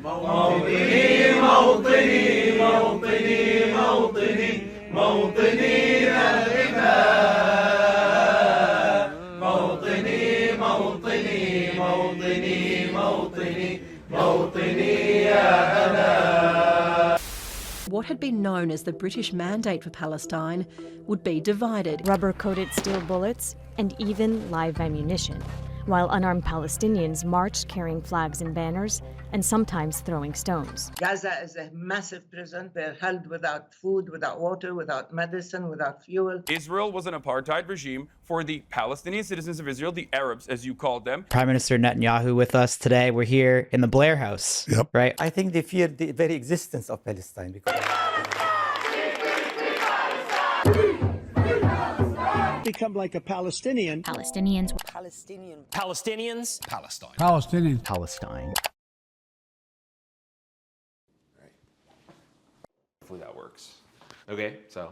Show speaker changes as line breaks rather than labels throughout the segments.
موطني موطني موطني موطني موطني الإمام موطني موطني موطني موطني موطني يا أنا.
What had been known as the British Mandate for Palestine would be divided.
Rubber-coated steel bullets and even live ammunition, while unarmed Palestinians marched carrying flags and banners and sometimes throwing stones.
Gaza is a massive prison. They're held without food, without water, without medicine, without fuel.
Israel was an apartheid regime for the Palestinian citizens of Israel, the Arabs, as you called them.
Prime Minister Netanyahu with us today. We're here in the Blair House, right?
I think they fear the very existence of Palestine because
become like a Palestinian.
Palestinians.
Palestinian.
Palestinians.
Palestine.
Palestinian.
Palestine.
Hopefully that works. Okay, so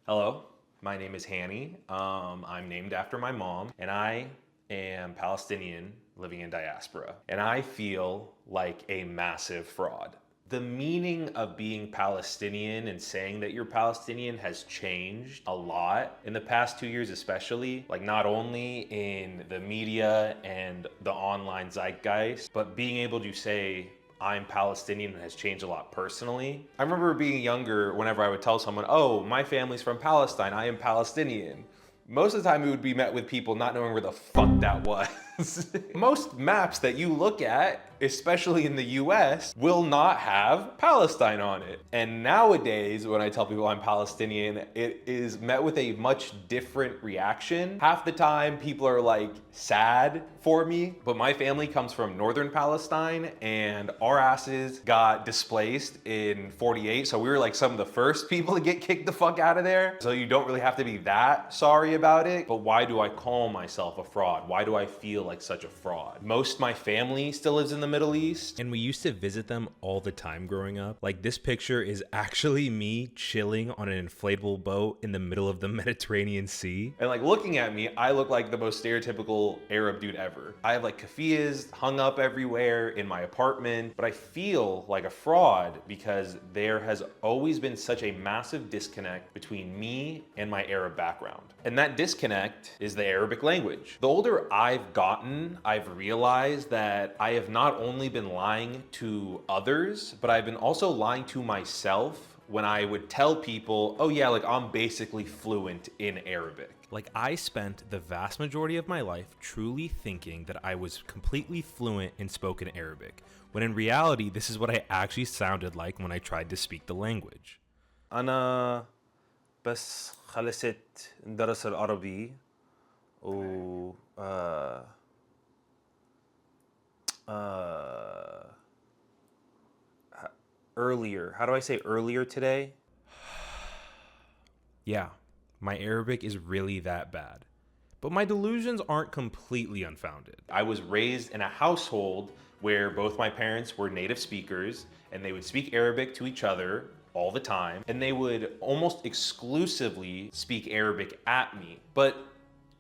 hello, my name is Hanny. I'm named after my mom, and I am Palestinian living in diaspora. And I feel like a massive fraud. The meaning of being Palestinian and saying that you're Palestinian has changed a lot in the past 2 years, especially, like not only in the media and the online zeitgeist, but being able to say I'm Palestinian has changed a lot personally. I remember being younger, whenever I would tell someone, oh, my family's from Palestine, I am Palestinian. Most of the time it would be met with people not knowing where the fuck that was. Most maps that you look at, especially in the US, will not have Palestine on it. And nowadays, when I tell people I'm Palestinian, it is met with a much different reaction. Half the time, people are like sad for me, but my family comes from northern Palestine and our asses got displaced in 48. So we were like some of the first people to get kicked the fuck out of there. So you don't really have to be that sorry about it. But why do I call myself a fraud? Why do I feel like such a fraud? Most of my family still lives in the Middle East.
And we used to visit them all the time growing up. Like this picture is actually me chilling on an inflatable boat in the middle of the Mediterranean Sea.
And like looking at me, I look like the most stereotypical Arab dude ever. I have like keffiyehs hung up everywhere in my apartment, but I feel like a fraud because there has always been such a massive disconnect between me and my Arab background. And that disconnect is the Arabic language. The older I've gotten, I've realized that I have not only been lying to others, but I've been also lying to myself when I would tell people, oh yeah, like I'm basically fluent in Arabic.
Like I spent the vast majority of my life truly thinking that I was completely fluent in spoken Arabic, when in reality, this is what I actually sounded like when I tried to speak the language.
أنا بس خلصت درس العربي و earlier. How do I say earlier today?
Yeah, my Arabic is really that bad. But my delusions aren't completely unfounded.
I was raised in a household where both my parents were native speakers and they would speak Arabic to each other all the time. And they would almost exclusively speak Arabic at me. But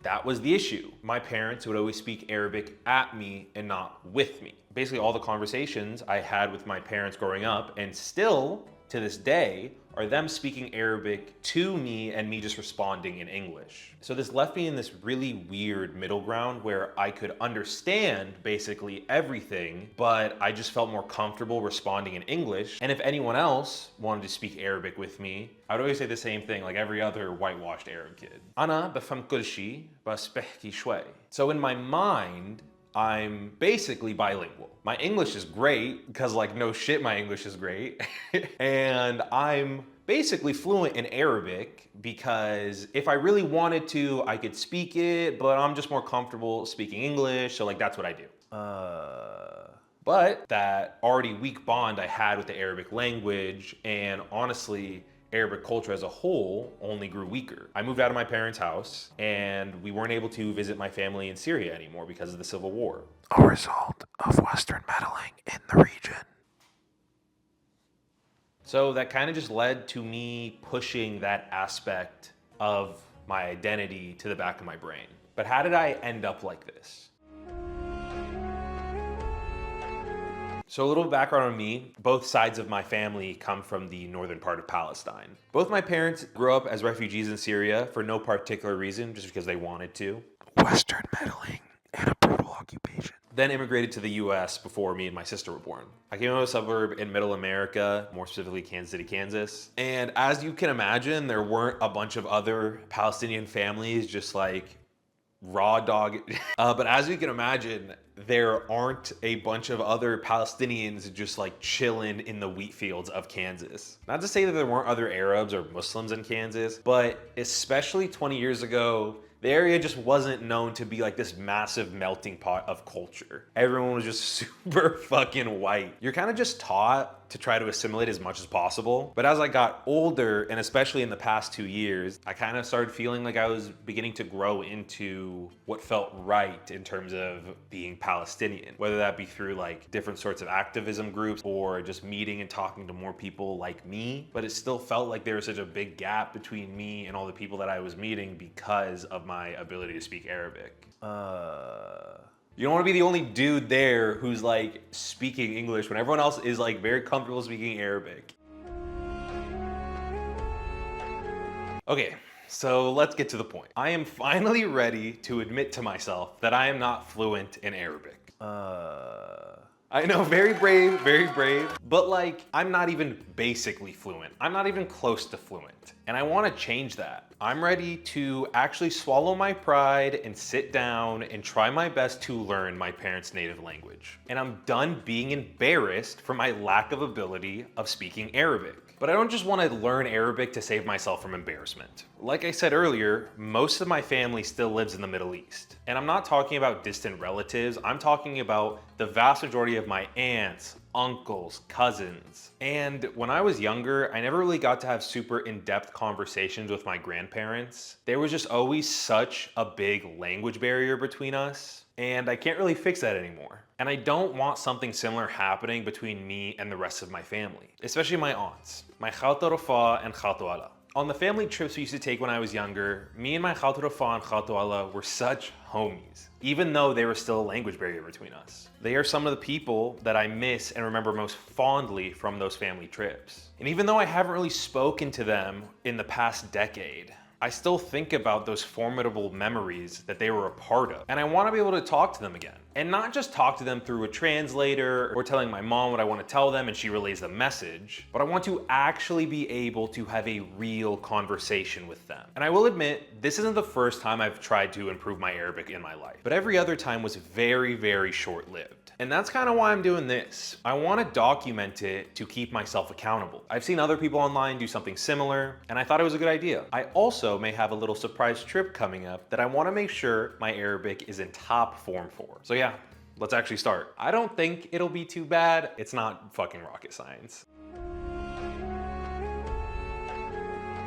that was the issue. My parents would always speak Arabic at me and not with me. Basically all the conversations I had with my parents growing up, and still to this day, are them speaking Arabic to me and me just responding in English. So this left me in this really weird middle ground where I could understand basically everything, but I just felt more comfortable responding in English. And if anyone else wanted to speak Arabic with me, I would always say the same thing like every other whitewashed Arab kid. أنا بفهم كل شيء بس بحكي شوي. So in my mind, I'm basically bilingual. My English is great because like no shit, my English is great. And I'm basically fluent in Arabic because if I really wanted to, I could speak it, but I'm just more comfortable speaking English. So like, that's what I do. But that already weak bond I had with the Arabic language, and honestly, Arabic culture as a whole only grew weaker. I moved out of my parents' house and we weren't able to visit my family in Syria anymore because of the civil war.
A result of Western meddling in the region.
So that kind of just led to me pushing that aspect of my identity to the back of my brain. But how did I end up like this? So a little background on me. Both sides of my family come from the northern part of Palestine. Both my parents grew up as refugees in Syria for no particular reason, just because they wanted to.
Western meddling and a brutal occupation.
Then immigrated to the US before me and my sister were born. I came out of a suburb in middle America, more specifically Kansas City, Kansas. And as you can imagine, there weren't a bunch of other Palestinian families just like raw dog. But as you can imagine, there aren't a bunch of other Palestinians just like chilling in the wheat fields of Kansas. Not to say that there weren't other Arabs or Muslims in Kansas, but especially 20 years ago, the area just wasn't known to be like this massive melting pot of culture. Everyone was just super fucking white. You're kind of just taught to try to assimilate as much as possible. But as I got older, and especially in the past 2 years, I kind of started feeling like I was beginning to grow into what felt right in terms of being Palestinian, whether that be through like different sorts of activism groups or just meeting and talking to more people like me. But it still felt like there was such a big gap between me and all the people that I was meeting because of my ability to speak Arabic. You don't want to be the only dude there who's like speaking English when everyone else is like very comfortable speaking Arabic. Okay, so let's get to the point. I am finally ready to admit to myself that I am not fluent in Arabic. I know, very brave, but like, I'm not even basically fluent. I'm not even close to fluent, and I want to change that. I'm ready to actually swallow my pride and sit down and try my best to learn my parents' native language. And I'm done being embarrassed for my lack of ability of speaking Arabic. But I don't just want to learn Arabic to save myself from embarrassment. Like I said earlier, most of my family still lives in the Middle East. And I'm not talking about distant relatives, I'm talking about the vast majority of my aunts, uncles, cousins. And when I was younger, I never really got to have super in-depth conversations with my grandparents. There was just always such a big language barrier between us, and I can't really fix that anymore. And I don't want something similar happening between me and the rest of my family, especially my aunts, my Khawta Rafa and Khawta Ala. On the family trips we used to take when I was younger, me and my Khawta Rafa and Khawta Ala were such homies, even though there was still a language barrier between us. They are some of the people that I miss and remember most fondly from those family trips. And even though I haven't really spoken to them in the past decade, I still think about those formidable memories that they were a part of. And I want to be able to talk to them again. And not just talk to them through a translator or telling my mom what I want to tell them and she relays the message, but I want to actually be able to have a real conversation with them. And I will admit, this isn't the first time I've tried to improve my Arabic in my life, but every other time was very short-lived. And that's kind of why I'm doing this. I want to document it to keep myself accountable. I've seen other people online do something similar, and I thought it was a good idea. I also may have a little surprise trip coming up that I want to make sure my Arabic is in top form for. So yeah, let's actually start. I don't think it'll be too bad. It's not fucking rocket science.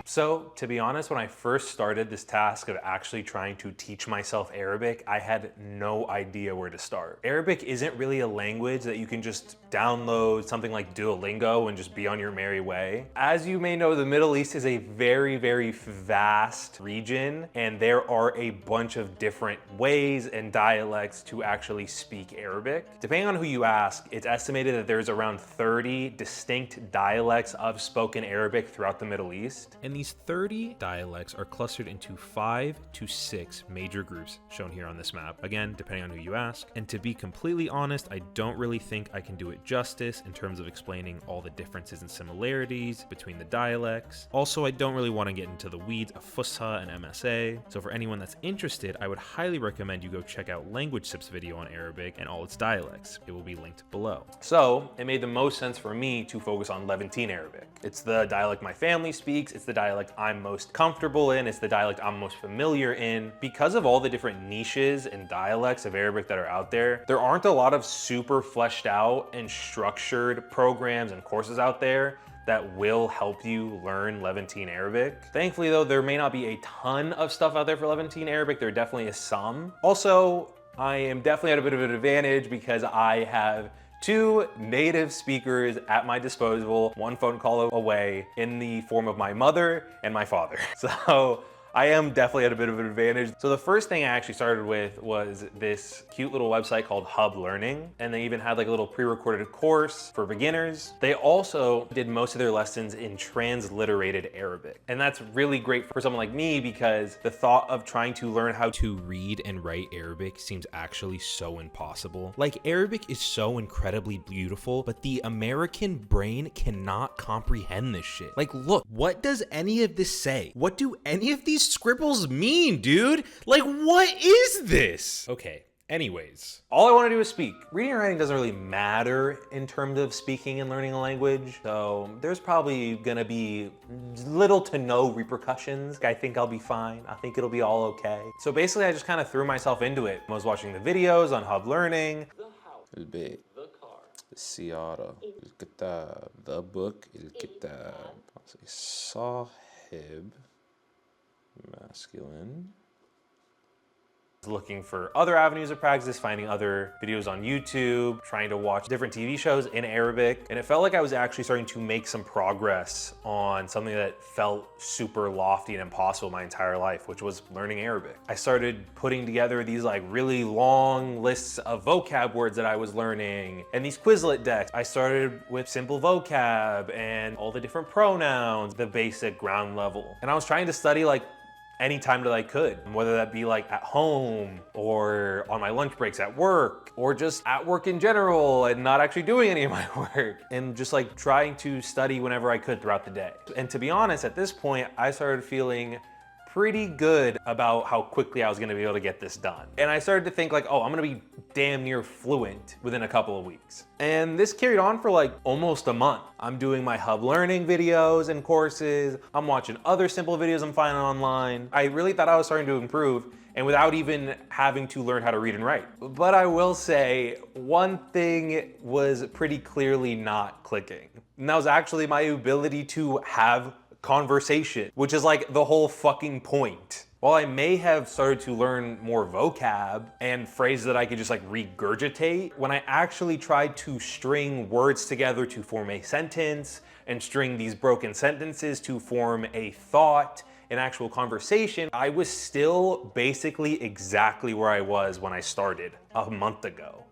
So, to be honest, when I first started this task of actually trying to teach myself Arabic, I had no idea where to start. Arabic isn't really a language that you can just download something like Duolingo and just be on your merry way. As you may know, the Middle East is a very vast region, and there are a bunch of different ways and dialects to actually speak Arabic. Depending on who you ask, it's estimated that there's around 30 distinct dialects of spoken Arabic throughout the Middle East.
And these 30 dialects are clustered into 5 to 6 major groups shown here on this map. Again, depending on who you ask. And to be completely honest, I don't really think I can do it justice in terms of explaining all the differences and similarities between the dialects. Also, I don't really want to get into the weeds of Fusha and MSA. So for anyone that's interested, I would highly recommend you go check out Language Sip's video on Arabic and all its dialects. It will be linked below.
So it made the most sense for me to focus on Levantine Arabic. It's the dialect my family speaks, it's the dialect I'm most comfortable in, it's the dialect I'm most familiar in. Because of all the different niches and dialects of Arabic that are out there, there aren't a lot of super fleshed out and structured programs and courses out there that will help you learn Levantine Arabic. Thankfully though, there may not be a ton of stuff out there for Levantine Arabic, there definitely is some. Also, I am definitely at a bit of an advantage because I have 2 native speakers at my disposal, one phone call away, in the form of my mother and my father. So I am definitely at a bit of an advantage. So the first thing I actually started with was this cute little website called Hub Learning. And they even had like a little pre-recorded course for beginners. They also did most of their lessons in transliterated Arabic. And that's really great for someone like me because the thought of trying to learn how
To read and write Arabic seems actually so impossible. Like, Arabic is so incredibly beautiful, but the American brain cannot comprehend this shit. Like, look, what does any of this say? What do any of these scribbles mean, dude? Like, what is this? Okay. Anyways,
all I want to do is speak. Reading and writing doesn't really matter in terms of speaking and learning a language, so there's probably gonna be little to no repercussions. I think I'll be fine. I think it'll be all okay. So basically, I just kind of threw myself into it. I was watching the videos on Hub Learning.
البيت السيارة الكتاب the book الكتاب صاحب masculine.
Looking for other avenues of practice, finding other videos on YouTube, trying to watch different TV shows in Arabic. And it felt like I was actually starting to make some progress on something that felt super lofty and impossible my entire life, which was learning Arabic. I started putting together these like really long lists of vocab words that I was learning and these Quizlet decks. I started with simple vocab and all the different pronouns, the basic ground level. And I was trying to study like anytime that I could, whether that be like at home or on my lunch breaks at work or just at work in general and not actually doing any of my work and just like trying to study whenever I could throughout the day. And to be honest, at this point, I started feeling pretty good about how quickly I was gonna be able to get this done. And I started to think like, oh, I'm gonna be damn near fluent within a couple of weeks. And this carried on for like almost a month. I'm doing my Hub Learning videos and courses. I'm watching other simple videos I'm finding online. I really thought I was starting to improve and without even having to learn how to read and write. But I will say one thing was pretty clearly not clicking. And that was actually my ability to have conversation, which is like the whole fucking point. While I may have started to learn more vocab and phrases that I could just like regurgitate, when I actually tried to string words together to form a sentence and string these broken sentences to form a thought, an actual conversation, I was still basically exactly where I was when I started a month ago.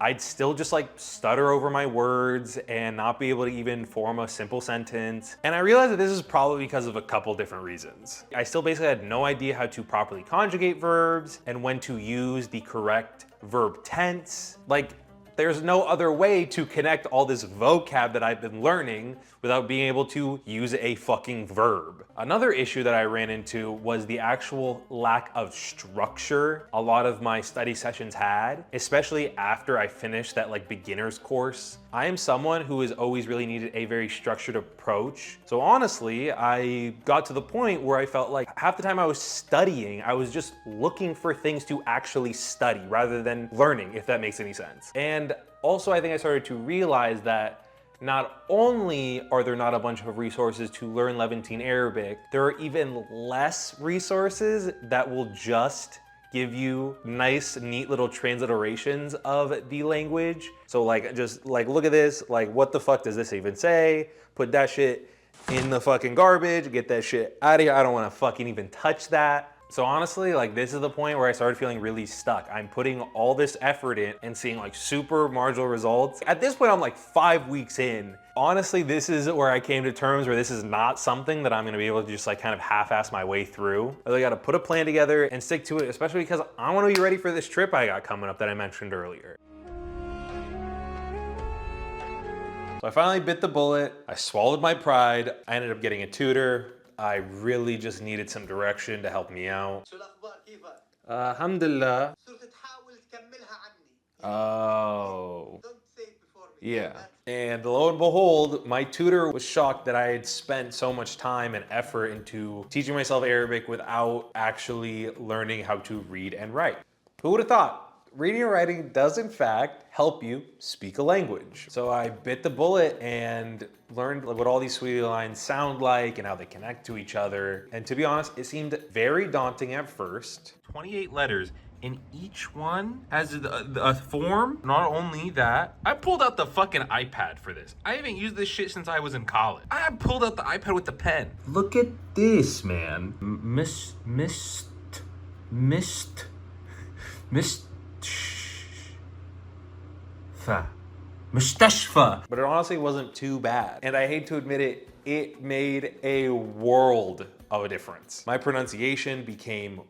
I'd still just like stutter over my words and not be able to even form a simple sentence. And I realized that this is probably because of a couple different reasons. I still basically had no idea how to properly conjugate verbs and when to use the correct verb tense. Like, there's no other way to connect all this vocab that I've been learning without being able to use a fucking verb. Another issue that I ran into was the actual lack of structure a lot of my study sessions had, especially after I finished that like beginner's course. I am someone who has always really needed a very structured approach. So honestly, I got to the point where I felt like half the time I was studying, I was just looking for things to actually study rather than learning, if that makes any sense. And also I think I started to realize that not only are there not a bunch of resources to learn Levantine Arabic, there are even less resources that will just give you nice, neat little transliterations of the language. So like, just like, look at this, like, what the fuck does this even say? Put that shit in the fucking garbage, get that shit out of here. I don't wanna fucking even touch that. So honestly, like, this is the point where I started feeling really stuck. I'm putting all this effort in and seeing like super marginal results. At this point, I'm like 5 weeks in. Honestly, this is where I came to terms where this is not something that I'm gonna be able to just like kind of half-ass my way through. I really gotta put a plan together and stick to it, especially because I wanna be ready for this trip I got coming up that I mentioned earlier. So I finally bit the bullet. I swallowed my pride. I ended up getting a tutor. I really just needed some direction to help me out. Alhamdulillah. Oh. Yeah. And lo and behold, my tutor was shocked that I had spent so much time and effort into teaching myself Arabic without actually learning how to read and write. Who would have thought? Reading and writing does in fact help you speak a language. So I bit the bullet and learned what all these sweetie lines sound like and how they connect to each other. And to be honest, it seemed very daunting at first.
28 letters and each one has a form. Not only that, I pulled out the fucking iPad for this. I haven't used this shit since I was in college. I pulled out the iPad with the pen. Look at this, man. Mustashfa.
But it honestly wasn't too bad. And I hate to admit it, it made a world of a difference. My pronunciation became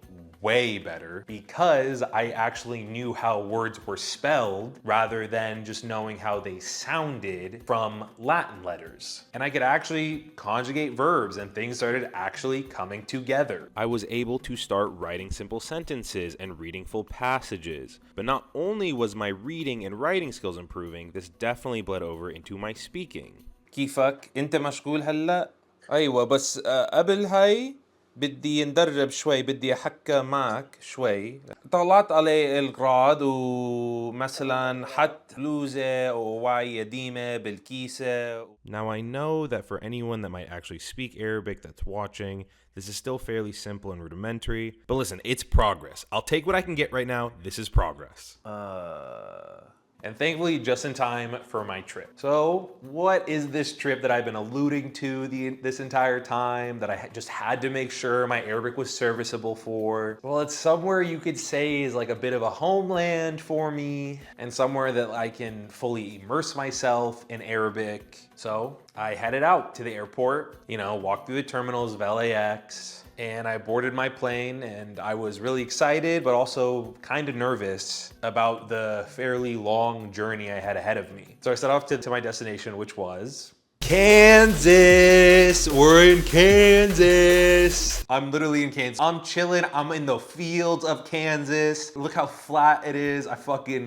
way better because I actually knew how words were spelled rather than just knowing how they sounded from Latin letters. And I could actually conjugate verbs and things started actually coming together.
I was able to start writing simple sentences and reading full passages. But not only was my reading and writing skills improving, this definitely bled over into my speaking.
كيفك؟ أنت مشغول هلا؟ أيوة بس قبل هاي بدي ندرب شوي، بدي أحكى معك شوي. طلعت عليه الغراض ومثلا حط بلوزة ووعي قديمة بالكيسة.
Now I know that for anyone that might actually speak Arabic that's watching, this is still fairly simple and rudimentary. But listen, it's progress. I'll take what I can get right now. This is progress.
And thankfully just in time for my trip. So what is this trip that I've been alluding to this entire time that I just had to make sure my Arabic was serviceable for? Well, it's somewhere you could say is like a bit of a homeland for me and somewhere that I can fully immerse myself in Arabic. So I headed out to the airport, walked through the terminals of LAX, and I boarded my plane, and I was really excited, but also kind of nervous about the fairly long journey I had ahead of me. So I set off to my destination, which was Kansas. We're in Kansas. I'm literally in Kansas. I'm chilling. I'm in the fields of Kansas. Look how flat it is.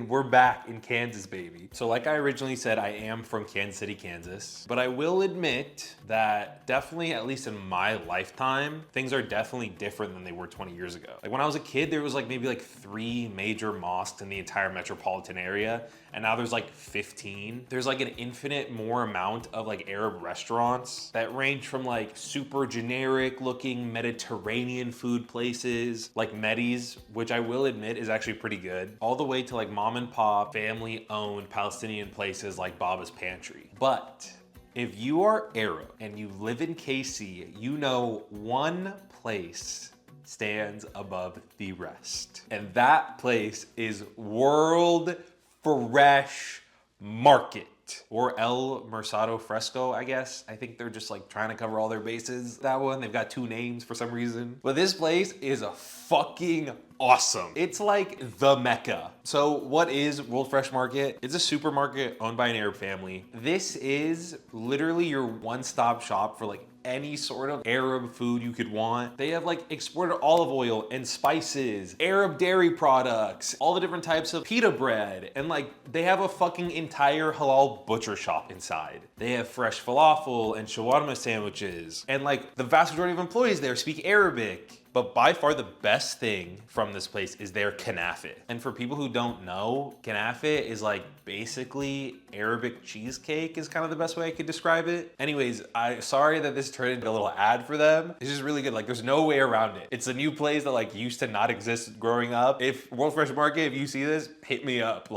We're back in Kansas, baby. So like I originally said, I am from Kansas City, Kansas. But I will admit that definitely, at least in my lifetime, things are definitely different than they were 20 years ago. Like when I was a kid, there was maybe 3 major mosques in the entire metropolitan area. And now there's 15. There's an infinite more amount of Arab restaurants that range from super generic looking Mediterranean food places like Medi's, which I will admit is actually pretty good, all the way to mom and pop family owned Palestinian places like Baba's Pantry. But if you are Arab and you live in KC, you know one place stands above the rest. And that place is World Fresh Market, or El Mercado Fresco, I guess. I think they're just trying to cover all their bases. That one, they've got 2 names for some reason. But this place is a fucking awesome. It's like the Mecca. So what is World Fresh Market? It's a supermarket owned by an Arab family. This is literally your one-stop shop for any sort of Arab food you could want. They have exported olive oil and spices, Arab dairy products, all the different types of pita bread, and they have a fucking entire halal butcher shop inside. They have fresh falafel and shawarma sandwiches, and the vast majority of employees there speak Arabic. But by far the best thing from this place is their kanafe. And for people who don't know, kanafe is basically Arabic cheesecake is kind of the best way I could describe it. Anyways, sorry that this turned into a little ad for them. It's just really good. There's no way around it. It's a new place that used to not exist growing up. If World Fresh Market, if you see this, hit me up.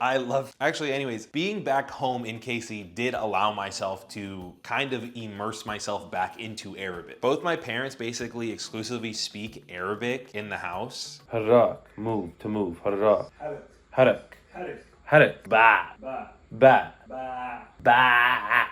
I love. Actually, anyways, being back home in KC did allow myself to kind of immerse myself back into Arabic. Both my parents basically exclusively speak Arabic in the house.
حراك move to move حراك
حرك
حرك
حرك
ba
با
ba
با
ba.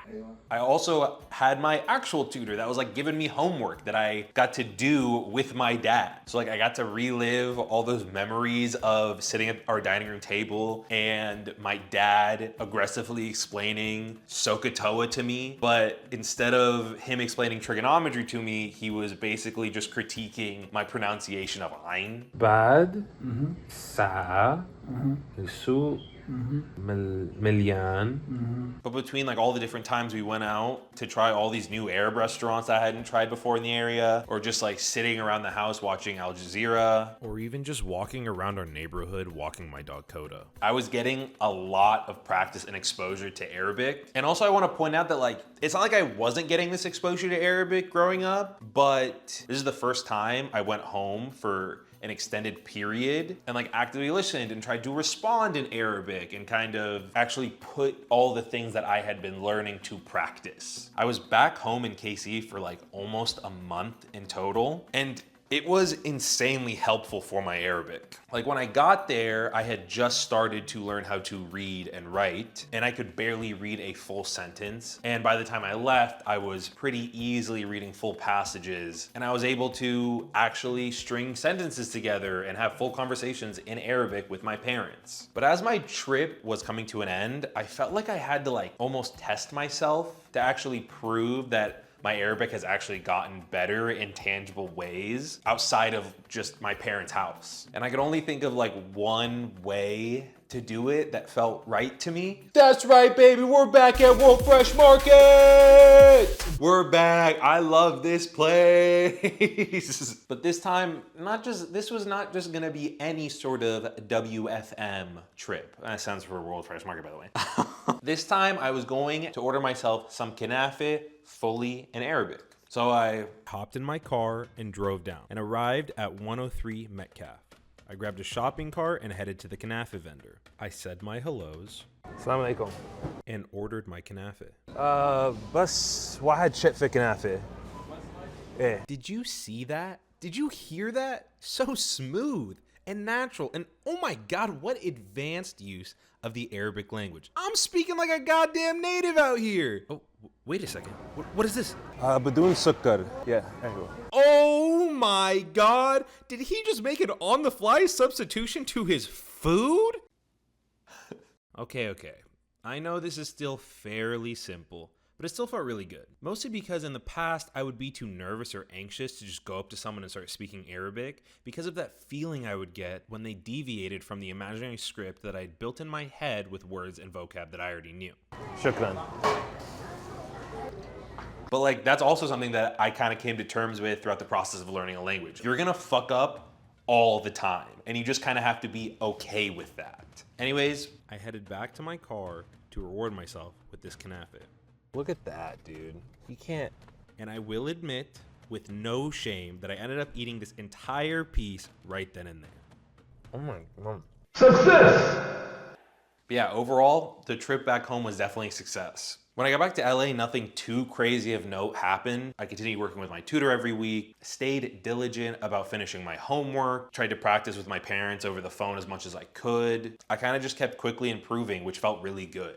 I also had my actual tutor that was giving me homework that I got to do with my dad. So I got to relive all those memories of sitting at our dining room table and my dad aggressively explaining SOHCAHTOA to me. But instead of him explaining trigonometry to me, he was basically just critiquing my pronunciation of Ain.
بعد ساعة السوق مليان.
But between all the different times we went out to try all these new Arab restaurants I hadn't tried before in the area, or just sitting around the house watching Al Jazeera,
or even just walking around our neighborhood walking my dog Coda,
I was getting a lot of practice and exposure to Arabic. And also I want to point out that it's not I wasn't getting this exposure to Arabic growing up, but this is the first time I went home for an extended period and like actively listened and tried to respond in Arabic and kind of actually put all the things that I had been learning to practice. I was back home in KC for like almost a month in total, and it was insanely helpful for my Arabic. Like when I got there, I had just started to learn how to read and write, and I could barely read a full sentence. And by the time I left, I was pretty easily reading full passages, and I was able to actually string sentences together and have full conversations in Arabic with my parents. But as my trip was coming to an end, I felt like I had to like almost test myself to actually prove that my Arabic has actually gotten better in tangible ways outside of just my parents' house. And I could only think of like one way to do it that felt right to me. That's right, baby, we're back at World Fresh Market! We're back, I love this place. But this time, this was not just gonna be any sort of WFM trip. That sounds for World Fresh Market, by the way. This time I was going to order myself some kanafe fully in Arabic. So I
hopped in my car and drove down and arrived at 103 Metcalf. I grabbed a shopping cart and headed to the kanafe vendor. I said my hellos.
Assalamu alaikum.
And ordered my kanafe.
بس واحد شقفة كنافة. Eh.
Did you see that? Did you hear that? So smooth and natural, and oh my god, what advanced use of the Arabic language. I'm speaking like a goddamn native out here. Oh, wait a second. What is this?
بدون سكر. Yeah, anyway.
Oh my god! Did he just make an on-the-fly substitution to his food? Okay. I know this is still fairly simple, but it still felt really good. Mostly because in the past, I would be too nervous or anxious to just go up to someone and start speaking Arabic because of that feeling I would get when they deviated from the imaginary script that I'd built in my head with words and vocab that I already knew.
Shukran. But like, that's also something that I kind of came to terms with throughout the process of learning a language. You're gonna fuck up all the time, and you just kind of have to be okay with that. Anyways,
I headed back to my car to reward myself with this kanafe.
Look at that, dude. You can't.
And I will admit, with no shame, that I ended up eating this entire piece right then and there.
Oh my god.
Success!
But yeah, overall, the trip back home was definitely a success. When I got back to LA, nothing too crazy of note happened. I continued working with my tutor every week, stayed diligent about finishing my homework, tried to practice with my parents over the phone as much as I could. I kind of just kept quickly improving, which felt really good.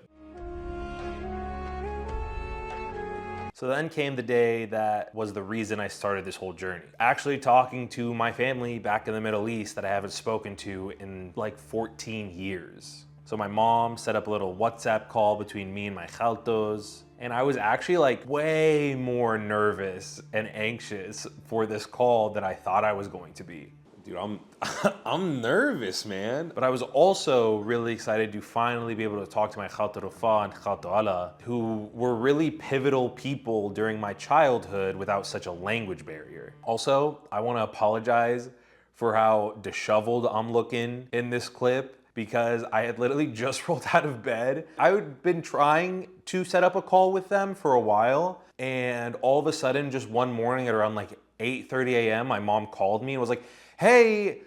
So then came the day that was the reason I started this whole journey. Actually talking to my family back in the Middle East that I haven't spoken to in like 14 years. So my mom set up a little WhatsApp call between me and my khaltos, and I was actually like way more nervous and anxious for this call than I thought I was going to be. Dude, I'm nervous, man. But I was also really excited to finally be able to talk to my khalto Rufa and khalto Ala, who were really pivotal people during my childhood without such a language barrier. Also, I want to apologize for how disheveled I'm looking in this clip, because I had literally just rolled out of bed. I had been trying to set up a call with them for a while, and all of a sudden, just one morning at around like 8:30 a.m., my mom called me and was like, hey,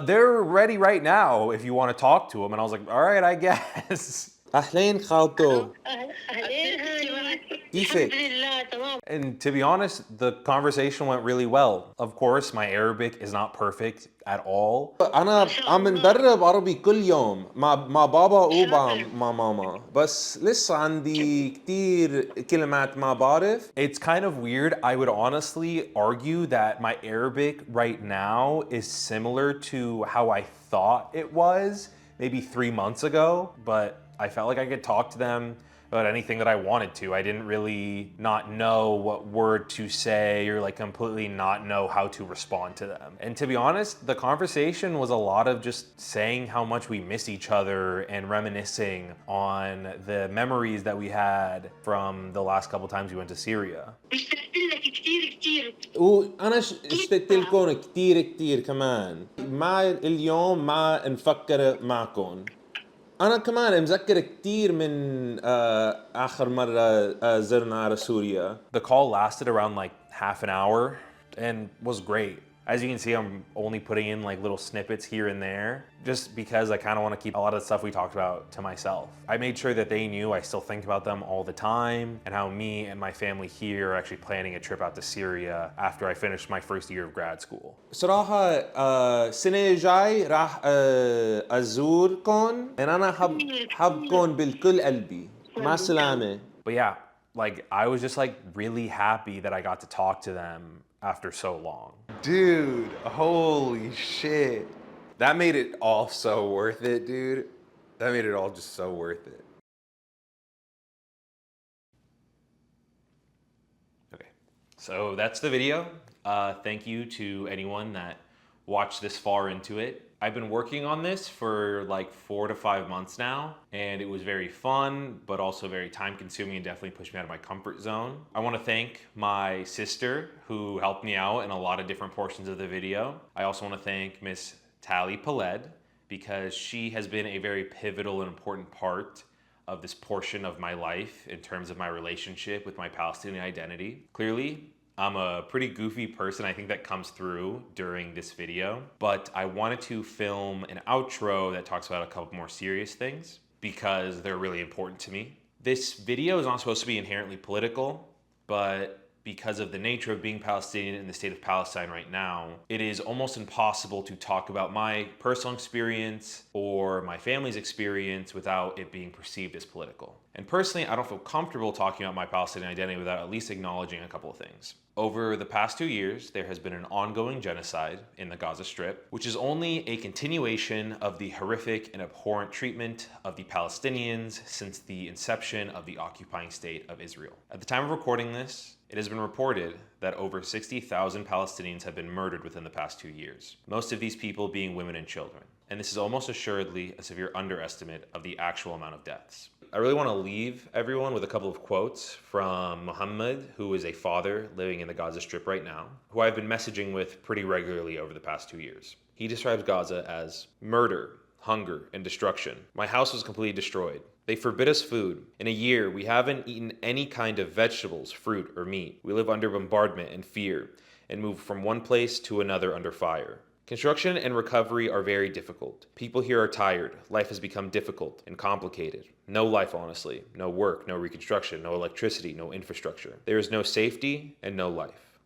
they're ready right now if you want to talk to them. And I was like, all right, I guess.
أهلين خالته.
كيفك? And to be honest, the conversation went really well. Of course, my Arabic is not perfect at all.
أنا عم ندرب عربي كل يوم مع بابا ومع ماما. بس لسه عندي كتير كلمات ما بعرف.
It's kind of weird. I would honestly argue that my Arabic right now is similar to how I thought it was maybe 3 months ago, but I felt like I could talk to them about anything that I wanted to. I didn't really not know what word to say or like completely not know how to respond to them. And to be honest, the conversation was a lot of just saying how much we miss each other and reminiscing on the memories that we had from the last couple times we went to Syria.
وأنا اشتقت لكم كتير كمان. ما اليوم ما نفكر معكم. أنا كمان مذكر كتير من آخر مرة زرنا على سوريا.
The call lasted around like half an hour and was great. As you can see, I'm only putting in like little snippets here and there, just because I kind of want to keep a lot of the stuff we talked about to myself. I made sure that they knew I still think about them all the time, and how me and my family here are actually planning a trip out to Syria after I finish my first year of grad school.
صراحة السنة الجاي راح أزوركم أنا حبكم بالكل قلبي. مع السلامة.
But yeah, like I was just like really happy that I got to talk to them after so long.
Dude, holy shit. That made it all so worth it, dude. That made it all just so worth it.
Okay, so that's the video. Thank you to anyone that watched this far into it. I've been working on this for like 4 to 5 months now, and it was very fun, but also very time consuming and definitely pushed me out of my comfort zone. I want to thank my sister who helped me out in a lot of different portions of the video. I also want to thank Miss Tally Paled because she has been a very pivotal and important part of this portion of my life in terms of my relationship with my Palestinian identity. Clearly, I'm a pretty goofy person. I think that comes through during this video, but I wanted to film an outro that talks about a couple more serious things because they're really important to me. This video is not supposed to be inherently political, but because of the nature of being Palestinian in the state of Palestine right now, it is almost impossible to talk about my personal experience or my family's experience without it being perceived as political. And personally, I don't feel comfortable talking about my Palestinian identity without at least acknowledging a couple of things. Over the past 2 years, there has been an ongoing genocide in the Gaza Strip, which is only a continuation of the horrific and abhorrent treatment of the Palestinians since the inception of the occupying state of Israel. At the time of recording this, it has been reported that over 60,000 Palestinians have been murdered within the past 2 years, most of these people being women and children. And this is almost assuredly a severe underestimate of the actual amount of deaths. I really want to leave everyone with a couple of quotes from Muhammad, who is a father living in the Gaza Strip right now, who I've been messaging with pretty regularly over the past 2 years. He describes Gaza as murder, hunger, and destruction. My house was completely destroyed. They forbid us food. In a year, we haven't eaten any kind of vegetables, fruit, or meat. We live under bombardment and fear and move from one place to another under fire. Construction and recovery are very difficult. People here are tired. Life has become difficult and complicated. No life, honestly. No work, no reconstruction, no electricity, no infrastructure. There is no safety and no life.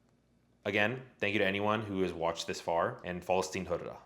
Again, thank you to anyone who has watched this far, and Palestine Hurra.